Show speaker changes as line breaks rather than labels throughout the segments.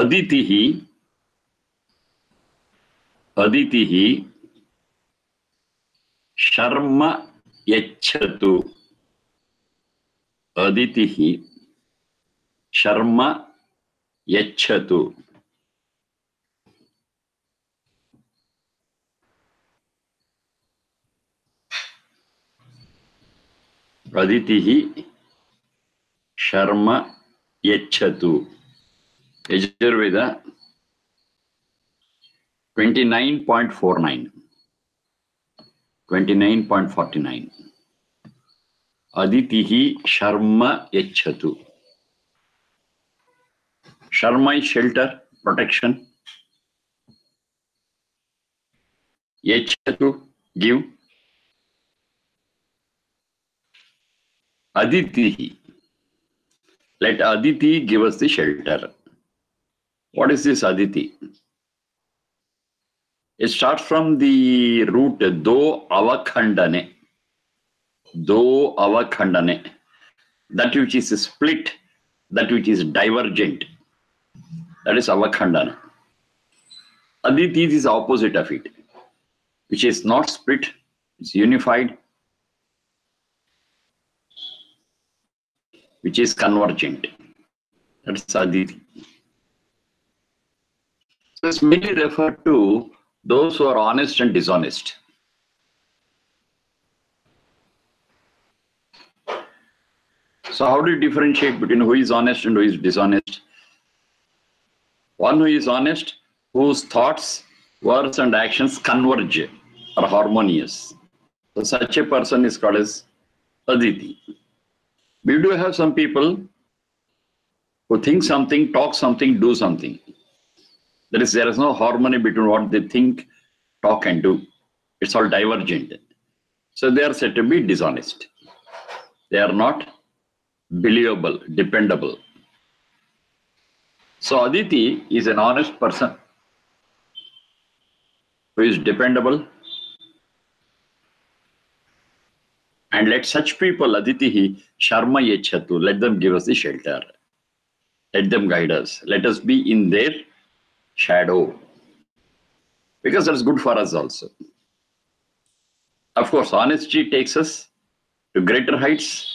aditihi sharma yachatu. Aditihi sharma yachatu. Aditihi sharma yachatu. Yajurveda 29.49. 29.49. Aditihi sharma yachatu. Sharma is shelter, protection. Yachatu, give. Aditihi. Let Aditi give us the shelter. What is this Aditi? It starts from the root do avakhandane. Do avakhandane. That which is split, that which is divergent. That is avakhandana. Aditi is the opposite of it, which is not split, it's unified, which is convergent. That's Aditi. So it's mainly referred to those who are honest and dishonest. So how do you differentiate between who is honest and who is dishonest? One who is honest, whose thoughts, words and actions converge, are harmonious. So such a person is called as Aditi. We do have some people who think something, talk something, do something. There is no harmony between what they think, talk and do. It's all divergent. So they are said to be dishonest. They are not believable, dependable. So Aditi is an honest person who is dependable. And let such people, Aditihi, Sharma Yechatu, let them give us the shelter. Let them guide us. Let us be in their shadow. Because that's good for us also. Of course, honesty takes us to greater heights,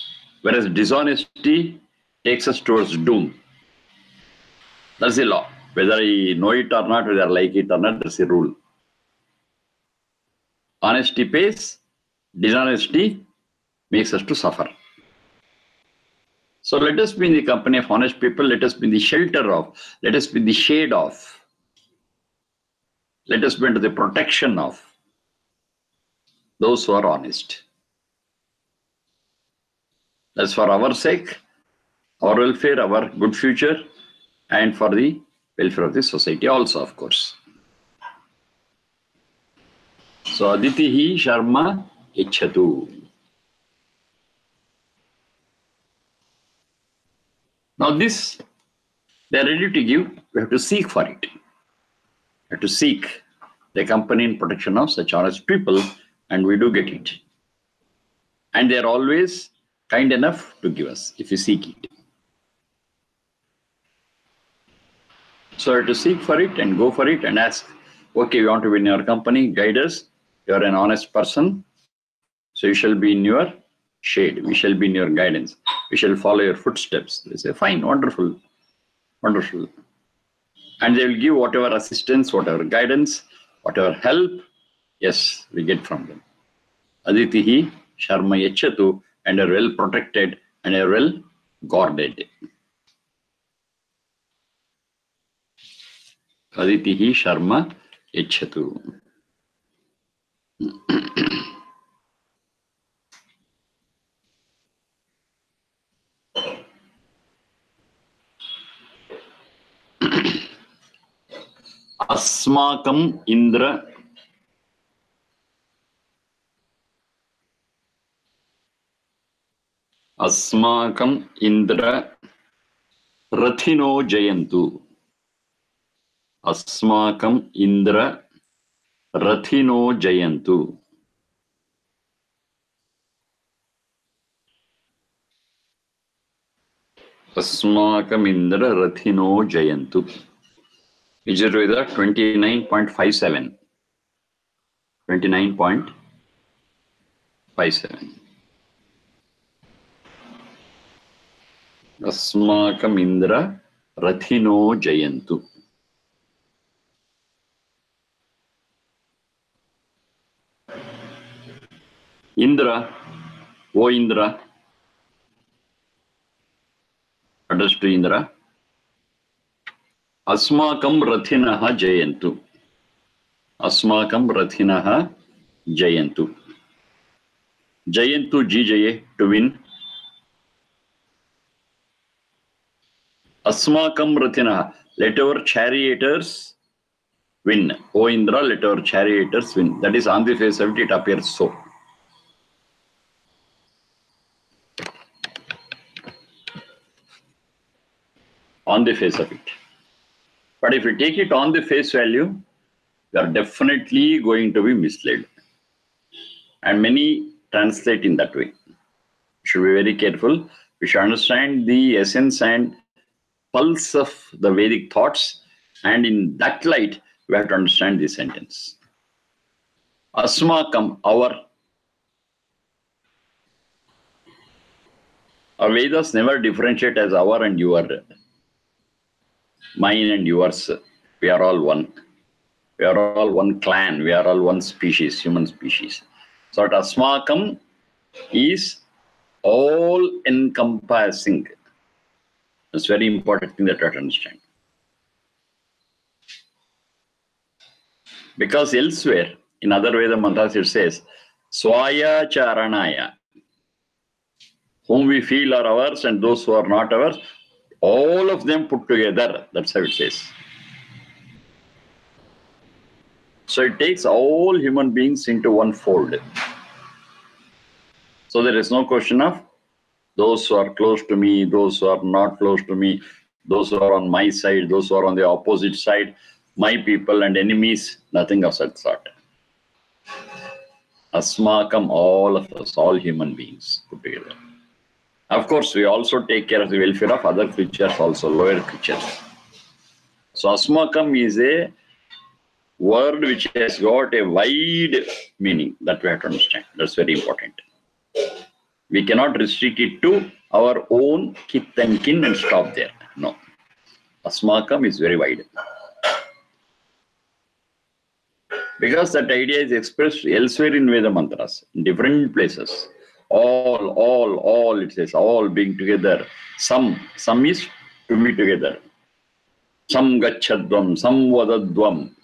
whereas dishonesty takes us towards doom. That's the law. Whether I know it or not, whether I like it or not, that's the rule. Honesty pays, dishonesty makes us to suffer. So let us be in the company of honest people, let us be in the shelter of, let us be in the shade of, let us be under the protection of those who are honest. That's for our sake, our welfare, our good future, and for the welfare of the society also, of course. So Aditihi Sharma Ichhatu. Now this, they are ready to give, we have to seek for it. We have to seek the company and protection of such honest people, and we do get it. And they are always kind enough to give us, if we seek it. So we have to seek for it and go for it and ask, okay, we want to be in your company, guide us, you are an honest person, so you shall be in your shade, we shall be in your guidance, we shall follow your footsteps. They say, fine, wonderful, wonderful. And they will give whatever assistance, whatever guidance, whatever help, yes, we get from them. Aditihi Sharma Yachatu, and are well protected and are well guarded. Aditihi Sharma Yachatu. Asmakam Indra Asmakam Indra Rathino Jayantu. Asmakam Indra Rathino Jayantu. Asmakam Indra Rathino Jayantu. Yajurveda 29.57. 29.57. Asmakam Indra Rathino Jayantu. Indra, O Indra, addressed to Indra. Asmakam Rathinaha Jayantu. Asmakam Rathinaha Jayantu. Jayantu Jijaye, to win. Asmakam Rathinaha, let our charioteers win. O Indra, let our charioteers win. That is on the face of it appears so. On the face of it. But if you take it on the face value, you are definitely going to be misled. And many translate in that way. You should be very careful. We should understand the essence and pulse of the Vedic thoughts. And in that light, we have to understand this sentence. Asmakam, our Vedas never differentiate as our and your. Mine and yours, we are all one. We are all one clan. We are all one species, human species. So Asmakam is all-encompassing. That's a very important thing that you have to understand. Because elsewhere, in other Veda mantras, it says, Swaya Charanaya. Whom we feel are ours and those who are not ours, all of them put together. That's how it says. So it takes all human beings into one fold. So there is no question of those who are close to me, those who are not close to me, those who are on my side, those who are on the opposite side, my people and enemies, nothing of such sort. Asmakam, all of us, all human beings put together. Of course, we also take care of the welfare of other creatures also, lower creatures. So Asmakam is a word which has got a wide meaning that we have to understand. That's very important. We cannot restrict it to our own kith and kin and stop there. No. Asmakam is very wide. Because that idea is expressed elsewhere in Veda mantras, in different places. All, it says, all being together. Some is to be together. Sam gachadvam, sam vadadvam.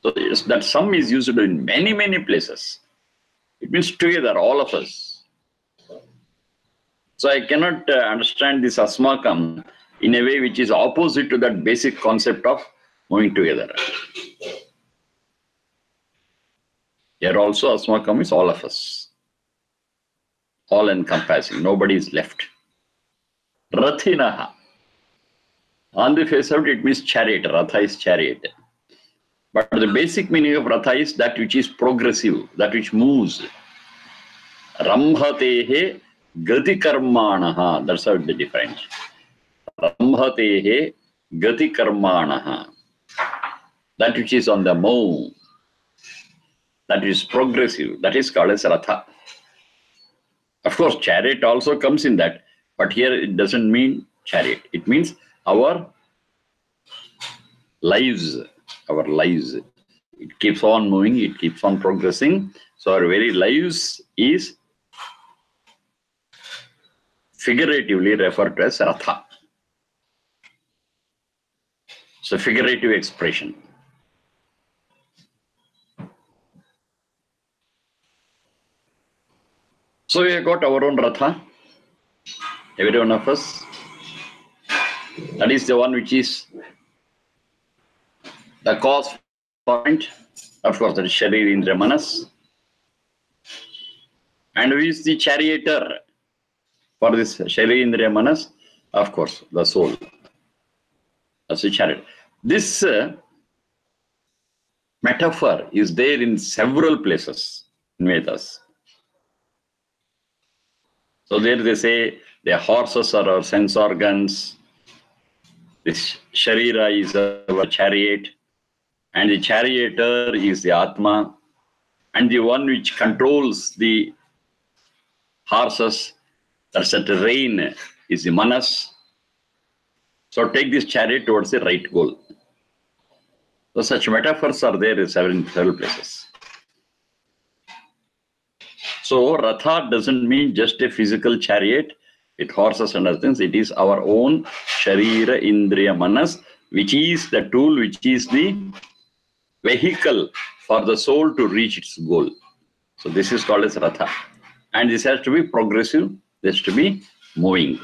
So that some is used in many, many places. It means together, all of us. So I cannot understand this Asmakam in a way which is opposite to that basic concept of moving together. Here also Asmakam is all of us. All encompassing, nobody is left. Rathinaha. On the face of it means chariot. Ratha is chariot. But the basic meaning of Ratha is that which is progressive, that which moves. Rambhatehe gati karmanaha. That's how it defines. Rambhatehe gati karmanaha. That which is on the move. That is progressive. That is called as Ratha. Of course, chariot also comes in that. But here it doesn't mean chariot. It means our lives. Our lives. It keeps on moving. It keeps on progressing. So our very lives is figuratively referred to as Ratha. It's a figurative expression. So we have got our own Ratha, every one of us. That is the one which is the cause point. Of course, that is Sharir Indra Manas. And who is the charioteer for this Sharir Indra Manas? Of course, the soul. That's the chariot. This metaphor is there in several places in Vedas. So there they say the horses are our sense organs, This Sharira is our chariot, and the charioteer is the Atma, and the one which controls the horses, that's at the rein, is the Manas. So take this chariot towards the right goal. So such metaphors are there in several places. So Ratha doesn't mean just a physical chariot with horses and other things. It is our own Sharira Indriya Manas, which is the tool, which is the vehicle for the soul to reach its goal. So this is called as Ratha. And this has to be progressive, this has to be moving.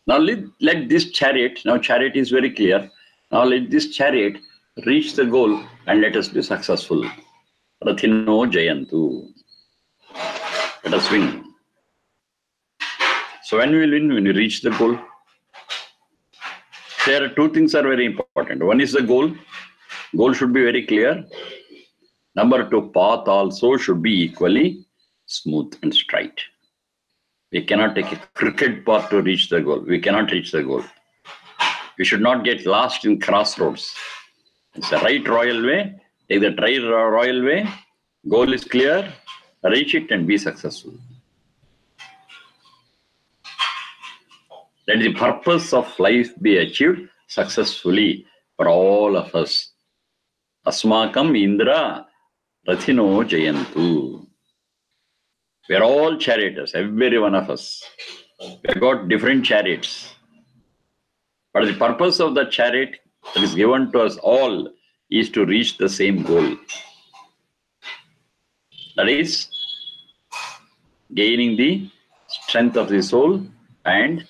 Now let this chariot, now chariot is very clear, now let this chariot reach the goal and let us be successful. Rathino Jayantu. Let us win. So when we will win, when we reach the goal, there are two things are very important. One is the goal. Goal should be very clear. Number two, path also should be equally smooth and straight. We cannot take a crooked path to reach the goal. We cannot reach the goal. We should not get lost in crossroads. It's the right royal way. Take the right royal way. Goal is clear. Reach it and be successful. Let the purpose of life be achieved successfully for all of us. Asmakam Indra Rathino Jayantu. We are all charioteers, every one of us. We have got different chariots. But the purpose of the chariot that is given to us all is to reach the same goal. That is, gaining the strength of the soul and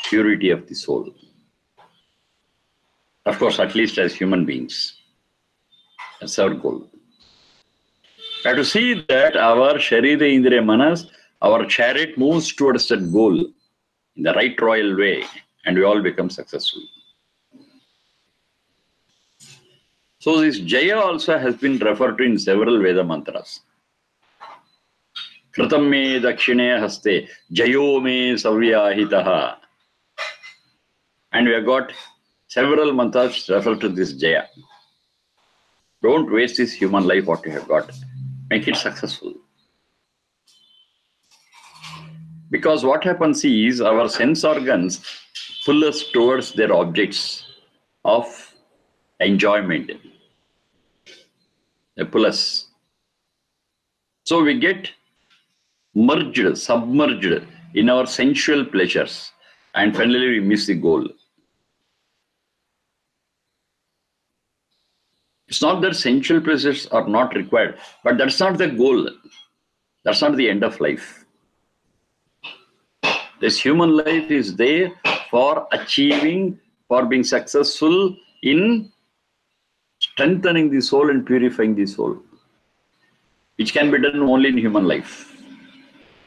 purity of the soul. Of course, at least as human beings. That's our goal. We have to see that our Sharira Indriya Manas, our chariot moves towards that goal in the right royal way, and we all become successful. So this Jaya also has been referred to in several Veda mantras. Kritam me dakshine haste, Jayo me savyahitaha. And we have got several mantras refer to this Jaya. Don't waste this human life what you have got. Make it successful. Because what happens is our sense organs pull us towards their objects of enjoyment. They pull us. So we get merged, submerged in our sensual pleasures, and finally we miss the goal. It's not that sensual pleasures are not required, but that's not the goal. That's not the end of life. This human life is there for achieving, for being successful in strengthening the soul and purifying the soul, which can be done only in human life.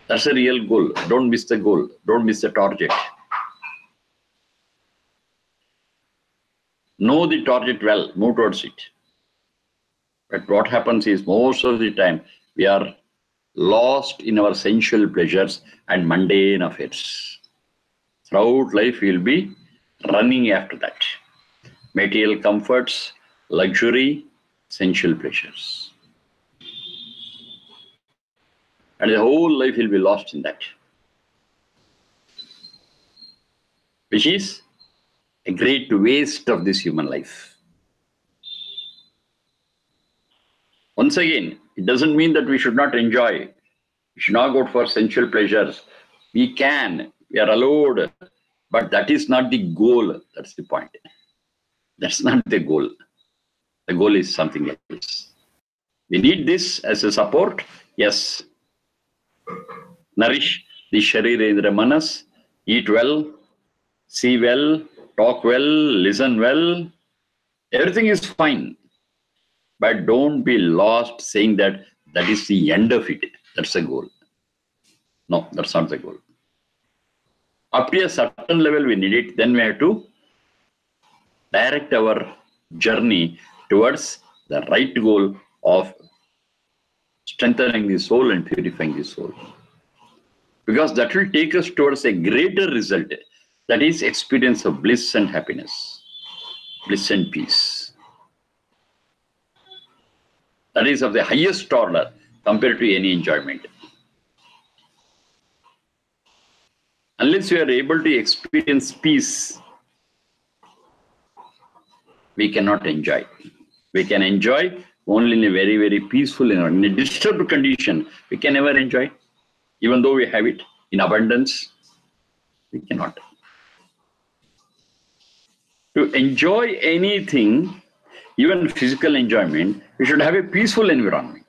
That's a real goal. Don't miss the goal. Don't miss the target. Know the target well. Move towards it. But what happens is most of the time we are lost in our sensual pleasures and mundane affairs. Throughout life we will be running after that. Material comforts, luxury, sensual pleasures. And the whole life will be lost in that. Which is a great waste of this human life. Once again, it doesn't mean that we should not enjoy. We should not go for sensual pleasures. We can, we are allowed, but that is not the goal. That's the point. That's not the goal. The goal is something else. We need this as a support. Yes. Nourish the Sharira Indriya Manas. Eat well, see well, talk well, listen well. Everything is fine. But don't be lost saying that that is the end of it. That's the goal. No, that's not the goal. Up to a certain level we need it. Then we have to direct our journey towards the right goal of strengthening the soul and purifying the soul. because that will take us towards a greater result, that is experience of bliss and happiness, bliss and peace. That is of the highest order compared to any enjoyment. Unless we are able to experience peace, we cannot enjoy. We can enjoy only in a very, very peaceful environment. In a disturbed condition, we can never enjoy. Even though we have it in abundance, we cannot. To enjoy anything, even physical enjoyment, we should have a peaceful environment.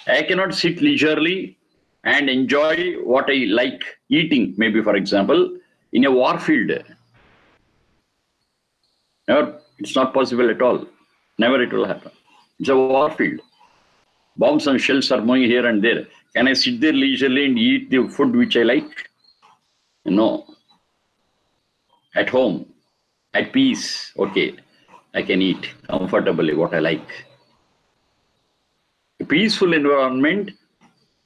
I cannot sit leisurely and enjoy what I like eating, maybe for example, in a war field. Never, it's not possible at all. Never it will happen. It's a war field. Bombs and shells are moving here and there. Can I sit there leisurely and eat the food which I like? No. At home, at peace, okay, I can eat comfortably what I like. A peaceful environment,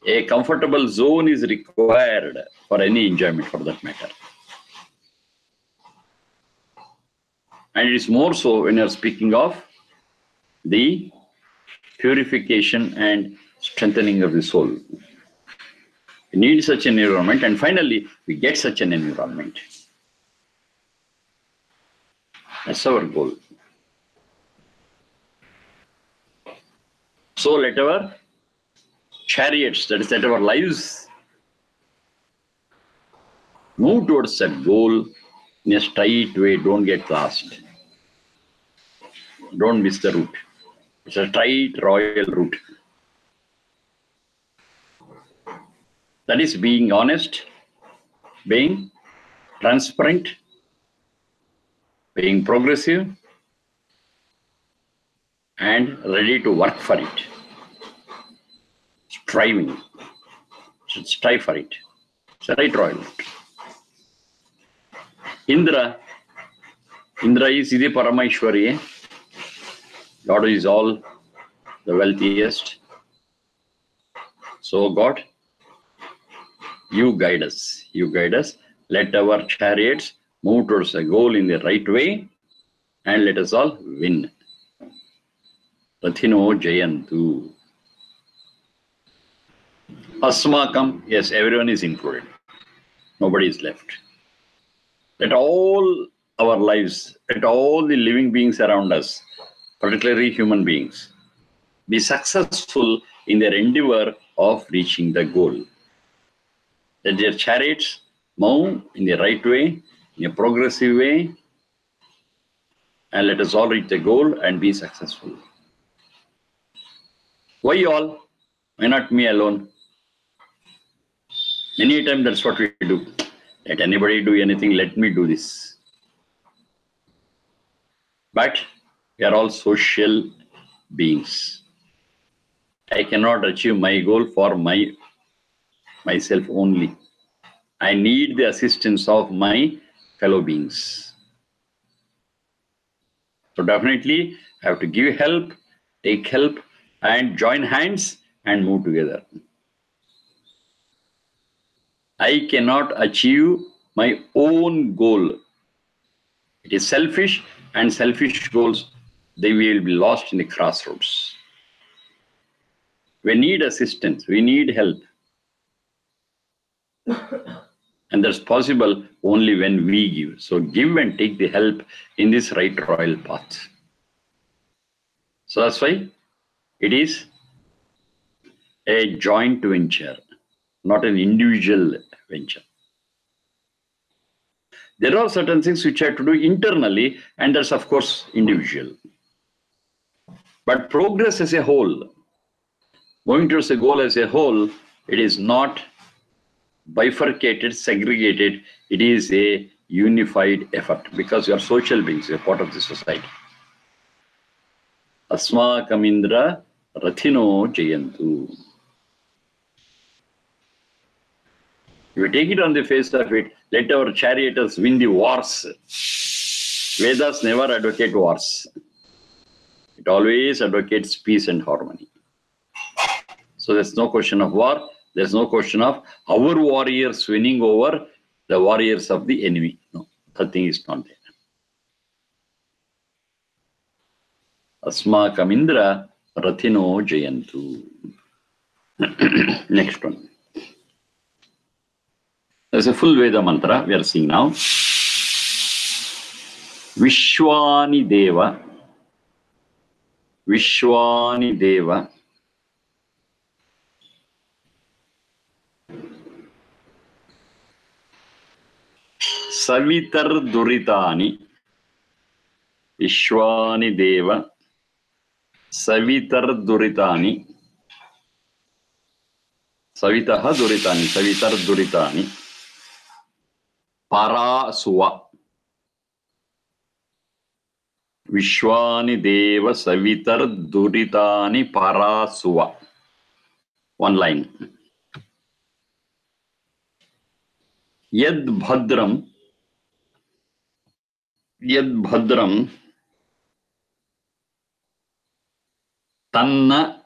a comfortable zone is required for any enjoyment for that matter. And it is more so when you are speaking of the purification and strengthening of the soul. We need such an environment, and finally, we get such an environment. That's our goal. So let our chariots, that is, let our lives, move towards that goal in a straight way. Don't get lost. Don't miss the route. It's a straight royal route. That is being honest, being transparent, being progressive, and ready to work for it. Striving. Should strive for it. It's a right royal route. Indra is the Parameshwari. God is all the wealthiest. So God, you guide us. You guide us. Let our chariots move towards a goal in the right way, and let us all win. Rathino Jayantu. Asmakam, yes, everyone is included. Nobody is left. Let all our lives, let all the living beings around us, particularly human beings, be successful in their endeavor of reaching the goal. Let their chariots move in the right way, in a progressive way, and let us all reach the goal and be successful. Why all? Why not me alone? Anytime that's what we do. Let anybody do anything, let me do this. But we are all social beings. I cannot achieve my goal for myself only. I need the assistance of my fellow beings. So definitely I have to give help, take help, and join hands and move together. I cannot achieve my own goal. It is selfish, and selfish goals, they will be lost in the crossroads. We need assistance, we need help. And that's possible only when we give. So give and take the help in this right royal path. So that's why it is a joint venture, not an individual venture. There are certain things which I have to do internally, and that's of course individual. But progress as a whole, going towards a goal as a whole, it is not bifurcated, segregated. It is a unified effort because you are social beings, you are part of the society. Asmakam Indra Rathino Jayantu. If we take it on the face of it, let our charioteers win the wars. Vedas never advocate wars. It always advocates peace and harmony. So there's no question of war. There's no question of our warriors winning over the warriors of the enemy. No, that thing is not there. Asmakam Indra Rathino Jayantu. Next one. There's a full Veda mantra we are seeing now. Vishwani Deva. Vishwani Deva. Savitar Duritani. Vishwani Deva. Savitar Duritani. Savitaha Duritani. Savitar Duritani. Parasuva. Vishwani Deva Savitar Duritani Parasuva. One line. Yad Bhadram. Yad Bhadram. Tanna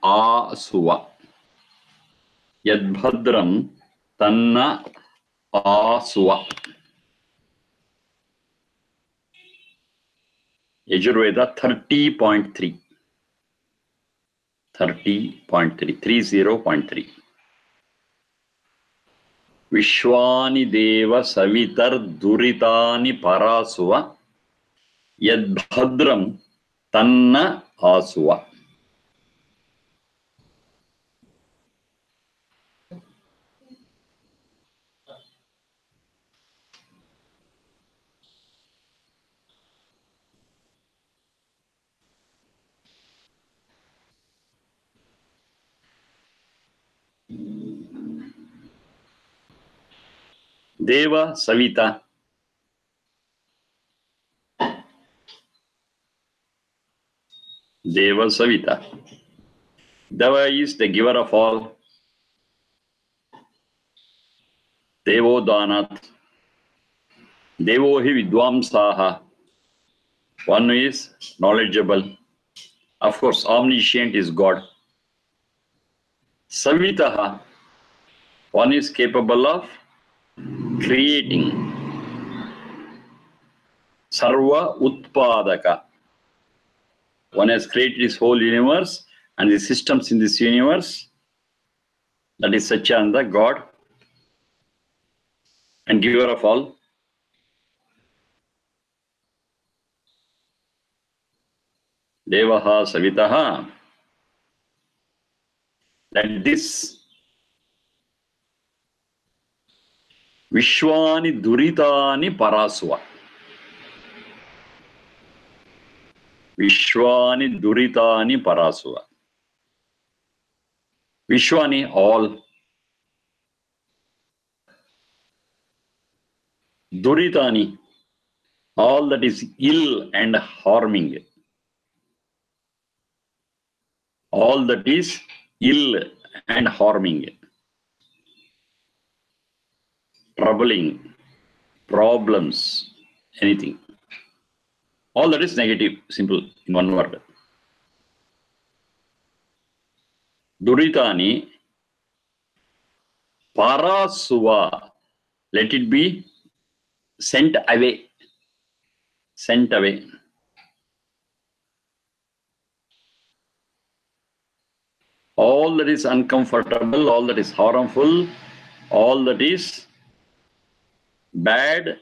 Asuva. Yad Bhadram Tanna Asuva. Yajurveda 30.3. 30.3. Vishwani Deva Savitar Duritani Parasuva. Yad Bhadram Tanna Asuva. Deva Savita. Deva Savita. Deva is the giver of all. Devo Danat. Devo hi Vidvamsaha. One is knowledgeable. Of course, omniscient is God. Savitaha. One is capable of creating. Sarva Utpadaka. One has created this whole universe and the systems in this universe. That is Satchidananda, God, and giver of all. Devaha Savitaha. That this Vishwani Duritani Parasuva. Vishwani Duritani Parasuva. Vishwani, all. Duritani, all that is ill and harming. All that is ill and harming. Troubling, problems, anything. All that is negative, simple, in one word. Duritani, Parasuva, let it be sent away. Sent away. All that is uncomfortable, all that is harmful, all that is bad,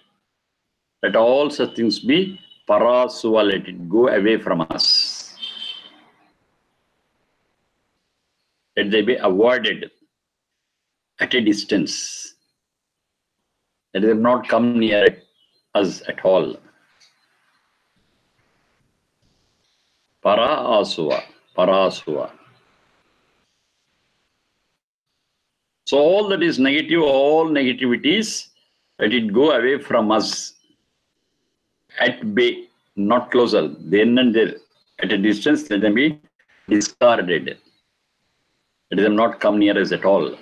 let all such things be Parasuva, let it go away from us. Let they be avoided at a distance. Let them not come near us at all. Parasuva, Parasuva. So all that is negative, all negativities, let it go away from us. At bay, not closer. Then and there, at a distance, let them be discarded. Let them not come near us at all.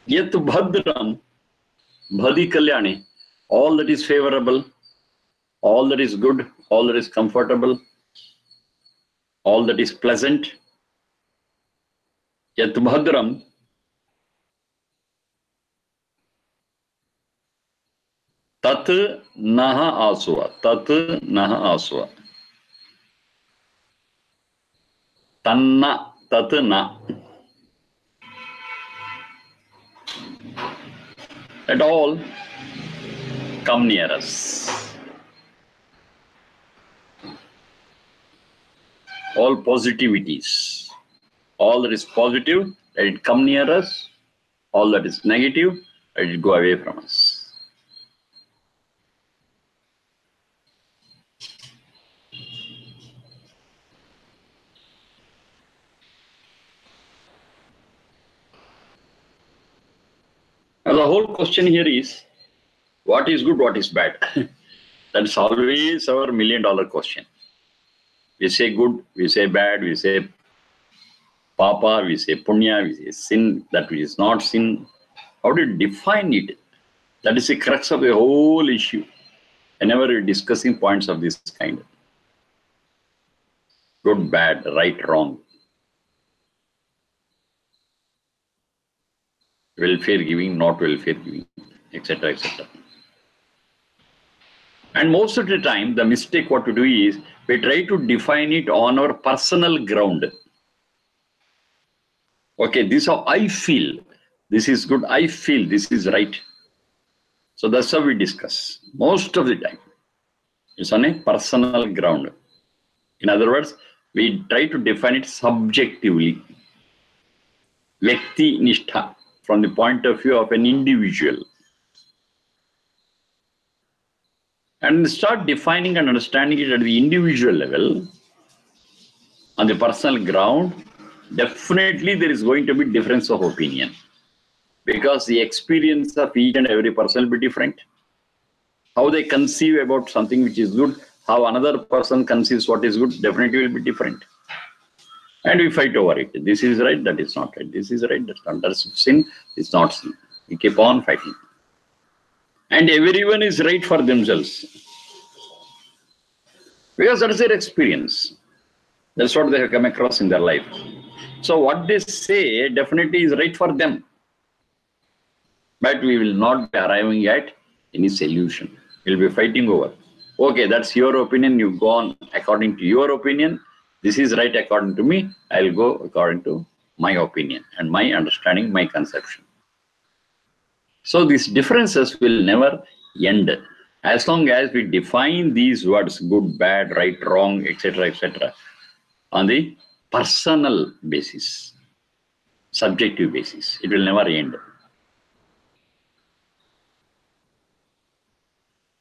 Yet Bhadram, Bhadi Kalyani, all that is favorable, all that is good, all that is comfortable, all that is pleasant. Yat bhadram, tat naha asva, tat naha asva. Tanna, tat na. At all come near us. All positivities. All that is positive, let it come near us. All that is negative, let it go away from us. Now the whole question here is, what is good, what is bad? That's always our $1 million question. We say good, we say bad, we say papa, we say punya, we say sin, that which is not sin. How do you define it? That is the crux of the whole issue. Whenever you're discussing points of this kind. Good, bad, right, wrong. Welfare giving, not welfare giving, etc., etc. And most of the time, the mistake what we do is, we try to define it on our personal ground. Okay, this is how I feel. This is good, I feel this is right. So that's how we discuss. Most of the time, it's on a personal ground. In other words, we try to define it subjectively. Vyakti nishtha, from the point of view of an individual. And start defining and understanding it at the individual level, on the personal ground, definitely there is going to be difference of opinion. Because the experience of each and every person will be different. How they conceive about something which is good, how another person conceives what is good, definitely will be different. And we fight over it. This is right, that is not right. This is right, that's not. That's sin, it's not sin. We keep on fighting. And everyone is right for themselves. Because that is their experience. That's what they have come across in their life. So what they say definitely is right for them. But we will not be arriving at any solution. We'll be fighting over. Okay, that's your opinion. You go on according to your opinion. This is right according to me. I'll go according to my opinion and my understanding, my conception. So these differences will never end. As long as we define these words, good, bad, right, wrong, etc., on the personal basis, subjective basis, it will never end.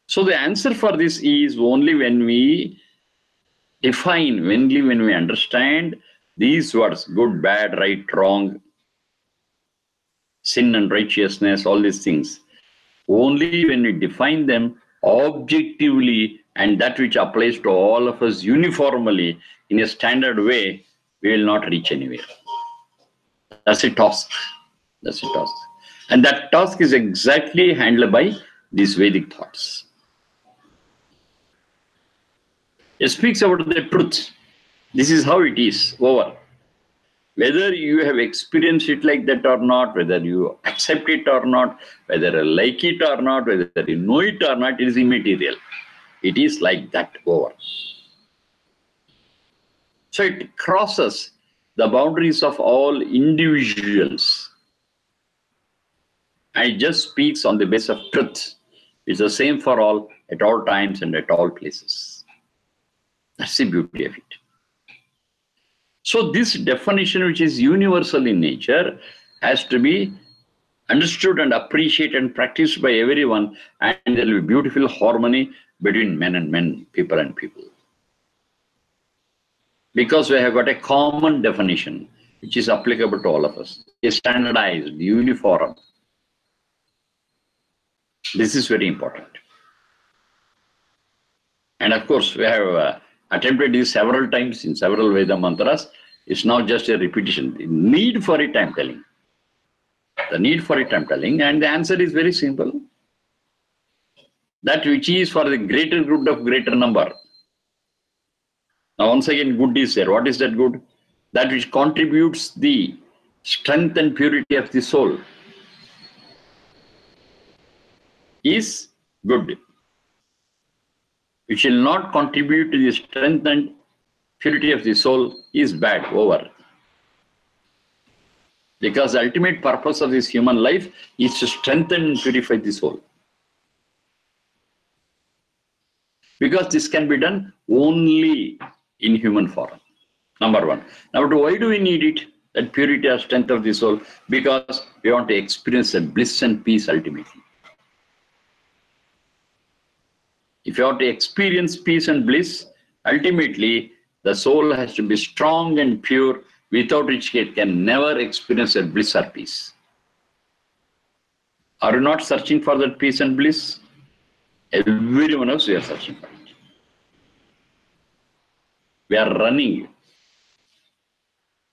So the answer for this is only when we define, only when we understand these words, good, bad, right, wrong, sin and righteousness, all these things. Only when we define them objectively and that which applies to all of us uniformly in a standard way, we will not reach anywhere. That's a task. That's a task. And that task is exactly handled by these Vedic thoughts. It speaks about the truth. This is how it is, over. Whether you have experienced it like that or not, whether you accept it or not, whether you like it or not, whether you know it or not, it is immaterial. It is like that, over. So it crosses the boundaries of all individuals. And it just speaks on the basis of truth. It's the same for all, at all times and at all places. That's the beauty of it. So this definition, which is universal in nature, has to be understood and appreciated and practiced by everyone, and there will be beautiful harmony between men and men, people and people. Because we have got a common definition, which is applicable to all of us. It's standardized, uniform. This is very important. And of course, we have attempted this several times in several Veda mantras. It's not just a repetition. The need for it, I'm telling. The need for it, I'm telling. And the answer is very simple. That which is for the greater good of greater number. Now, once again, good is there. What is that good? That which contributes the strength and purity of the soul is good. Which will not contribute to the strength and purity of the soul is bad, over. Because the ultimate purpose of this human life is to strengthen and purify the soul. Because this can be done only in human form. Number one. Number two, why do we need it? That purity or strength of the soul? Because we want to experience the bliss and peace ultimately. If you want to experience peace and bliss, ultimately the soul has to be strong and pure, without which it can never experience a bliss or peace. Are you not searching for that peace and bliss? Every one of us, we are searching for it. We are running.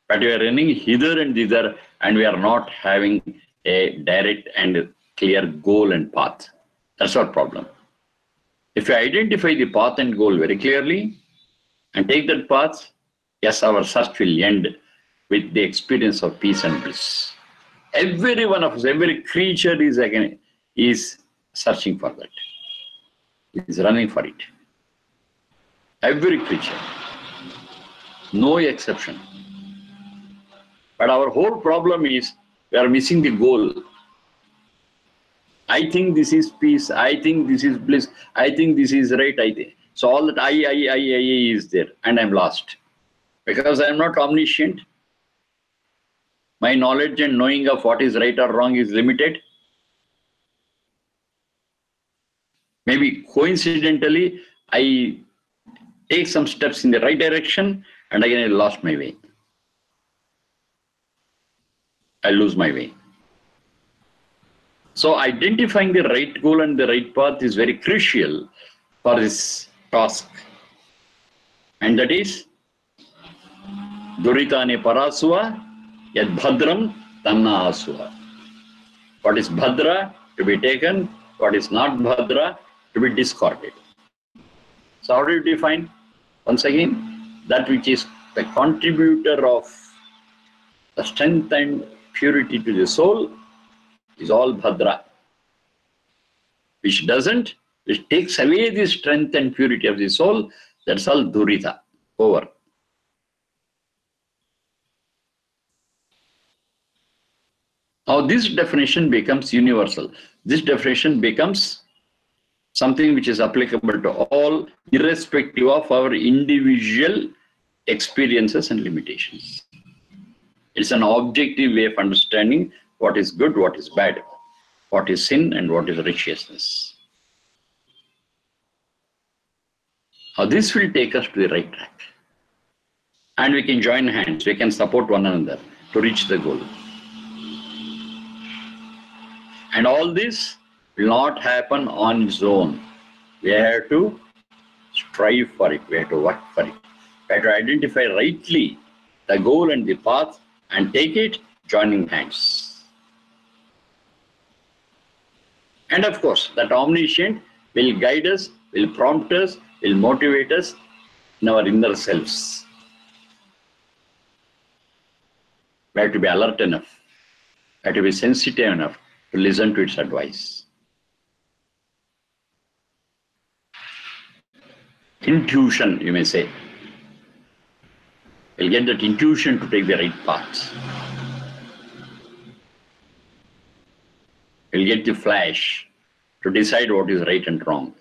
But we are running hither and thither, and we are not having a direct and clear goal and path. That's our problem. If you identify the path and goal very clearly and take that path, yes, our search will end with the experience of peace and bliss. Every one of us, every creature is searching for that. Is running for it. Every creature. No exception. But our whole problem is we are missing the goal. I think this is peace. I think this is bliss. I think this is right. I think. So all that I is there, and I'm lost. Because I am not omniscient. My knowledge and knowing of what is right or wrong is limited. Maybe coincidentally, I take some steps in the right direction, and again I lost my way. I lose my way. So identifying the right goal and the right path is very crucial for this task. And that is Duritane Parasua Yad Bhadram Tanna Asua. What is Bhadra to be taken, what is not Bhadra to be discarded. So how do you define? Once again, that which is the contributor of the strength and purity to the soul is all Bhadra. Which doesn't, which takes away the strength and purity of the soul, that's all Durita, over. Now this definition becomes universal. This definition becomes something which is applicable to all, irrespective of our individual experiences and limitations. It's an objective way of understanding what is good, what is bad, what is sin, and what is righteousness. Now this will take us to the right track. And we can join hands, we can support one another to reach the goal. And all this will not happen on its own. We have to strive for it, we have to work for it. We have to identify rightly the goal and the path and take it joining hands. And of course, that omniscient will guide us, will prompt us, will motivate us in our inner selves. We have to be alert enough, we have to be sensitive enough to listen to its advice. Intuition, you may say. We'll get that intuition to take the right path. We'll get the flash to decide what is right and wrong.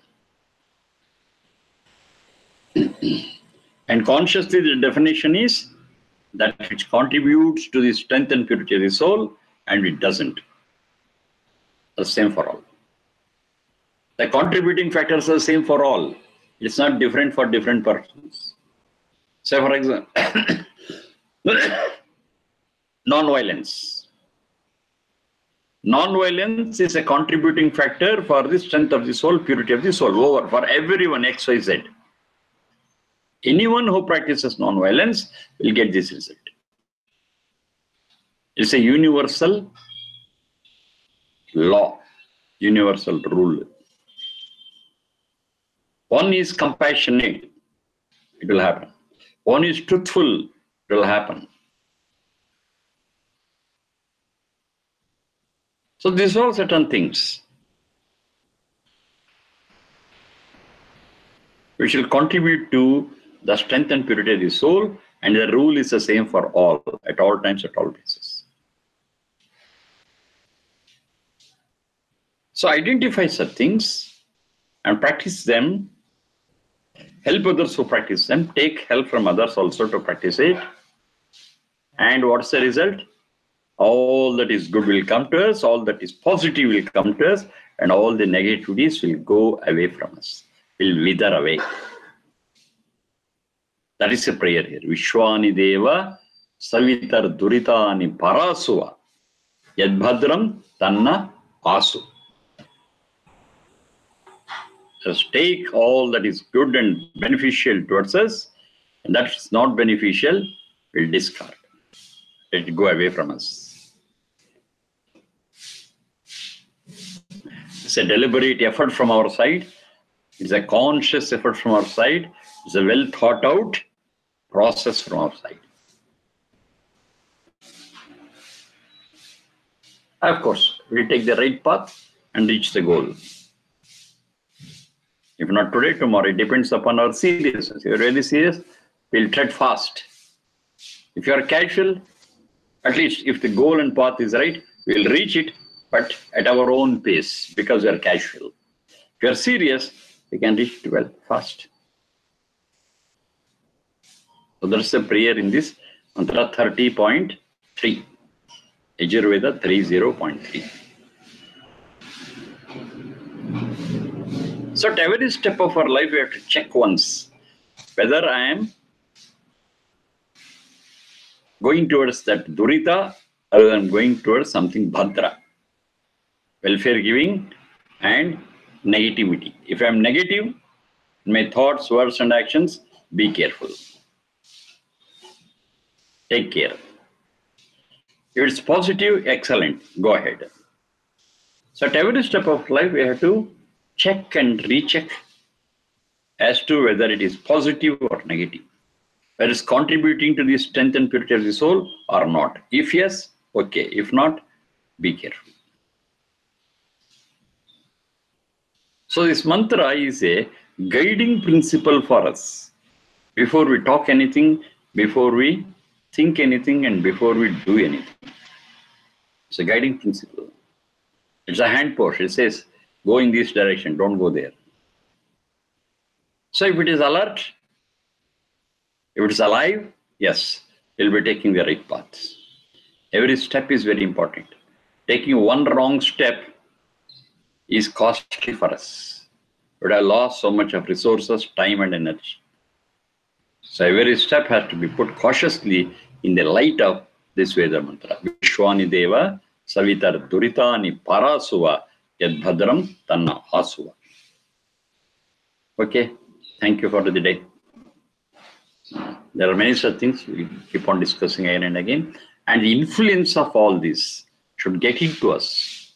And consciously, the definition is that which contributes to the strength and purity of the soul, and it doesn't. The same for all. The contributing factors are the same for all. It's not different for different persons. Say, for example, non-violence. Non-violence is a contributing factor for the strength of the soul, purity of the soul, over for everyone, X, Y, Z. Anyone who practices non-violence will get this result. It's a universal law, universal rule. One is compassionate, it will happen. One is truthful, it will happen. So these are certain things which will contribute to the strength and purity of the soul, and the rule is the same for all, at all times, at all places. So identify such things and practice them, help others who practice them, take help from others also to practice it. And what's the result? All that is good will come to us, all that is positive will come to us, and all the negativities will go away from us, will wither away. That is a prayer here. Vishwani Deva Savitar Duritani Parasuva Yadbhadram Tanna Asu. Just take all that is good and beneficial towards us, and that is not beneficial, we'll discard. Let it go away from us. It's a deliberate effort from our side. It's a conscious effort from our side. It's a well thought out process from our side. Of course, we'll take the right path and reach the goal. If not today, tomorrow. It depends upon our seriousness. If you're really serious, we'll tread fast. If you're casual, at least if the goal and path is right, we'll reach it, but at our own pace, because we are casual. If you're serious, we can reach it well, fast. So that's the prayer in this mantra 30.3, Yajurveda 30.3. So at every step of our life, we have to check once whether I am going towards that durita or I am going towards something bhadra, welfare giving and negativity. If I am negative in my thoughts, words and actions, be careful. Take care. If it's positive, excellent, go ahead. So at every step of life, we have to check and recheck as to whether it is positive or negative, whether it's contributing to the strength and purity of the soul or not. If yes, okay. If not, be careful. So this mantra is a guiding principle for us. Before we talk anything, before we think anything, and before we do anything. It's a guiding principle. It's a hand push. It says, go in this direction, don't go there. So if it is alert, if it is alive, yes, we'll be taking the right path. Every step is very important. Taking one wrong step is costly for us. We would have lost so much of resources, time and energy. So every step has to be put cautiously in the light of this Veda mantra. Vishwani Deva Savitar Duritani Parasuva Yadbhadram Tanna Asuva. Okay, thank you for the day. There are many such things we keep on discussing again and again. And the influence of all this should get into us,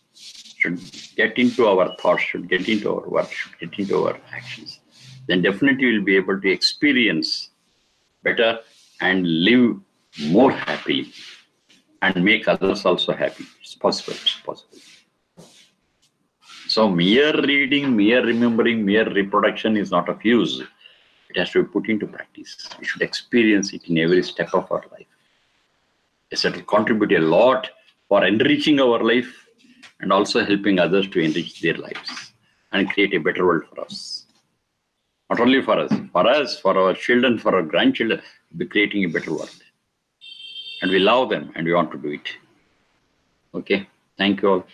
should get into our thoughts, should get into our work, should get into our actions. Then definitely we'll be able to experience better and live more happily and make others also happy. It's possible, it's possible. So mere reading, mere remembering, mere reproduction is not of use. It has to be put into practice. We should experience it in every step of our life. Yes, it will contribute a lot for enriching our life and also helping others to enrich their lives and create a better world for us. Not only for us, for our children, for our grandchildren, we'll be creating a better world. And we love them and we want to do it. Okay, thank you all.